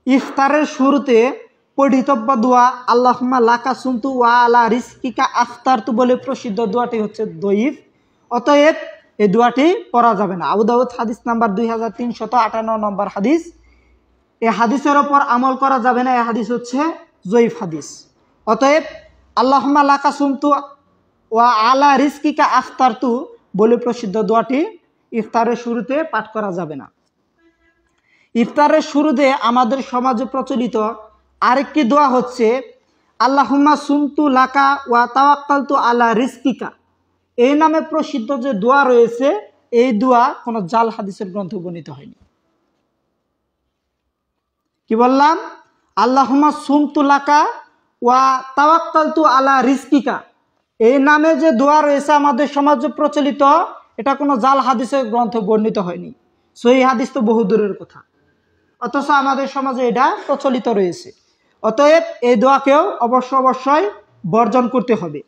ইফতারের শুরুতে পঠিতব্য দোয়া আল্লাহুম্মা লাকা সুমতু ওয়া আলা রিজকিকা আফতারতু বলে প্রসিদ্ধ দোয়াটি হচ্ছে দঈফ, অতএব এই দোয়াটি পড়া যাবে না। আবু দাউদ হাদিস নাম্বার 2358 নম্বর হাদিস। এই হাদিসের ওপর আমল করা যাবে না, এই হাদিস হচ্ছে জয়ীফ হাদিস। অতএব আল্লাহুম্মা লাকা সুমতু ওয়া আলা রিজকিকা আফতারতু বলে প্রসিদ্ধ দোয়াটি ইফতারের শুরুতে পাঠ করা যাবে না। ইফতারের শুরুতে আমাদের সমাজে প্রচলিত আরেকটি দোয়া হচ্ছে আল্লাহুম্মা সুমতু লাকা ওয়া তাওয়াক্কালতু আলা রিজকিকা। এই নামে প্রসিদ্ধ যে দোয়া রয়েছে, এই দোয়া কোনো জাল হাদিসের গ্রন্থে বর্ণিত হয়নি। কি বললাম? আল্লাহুম্মা সুমতু লাকা ওয়া তাওয়াক্কালতু আলা রিজকিকা, এই নামে যে দোয়া রয়েছে আমাদের সমাজে প্রচলিত, এটা কোনো জাল হাদিসের গ্রন্থে বর্ণিত হয়নি। সহিহ হাদিস তো বহু দূরের কথা, অথচ আমাদের সমাজে এটা প্রচলিত রয়েছে। অতএব এই দোয়াকেও অবশ্যই বর্জন করতে হবে।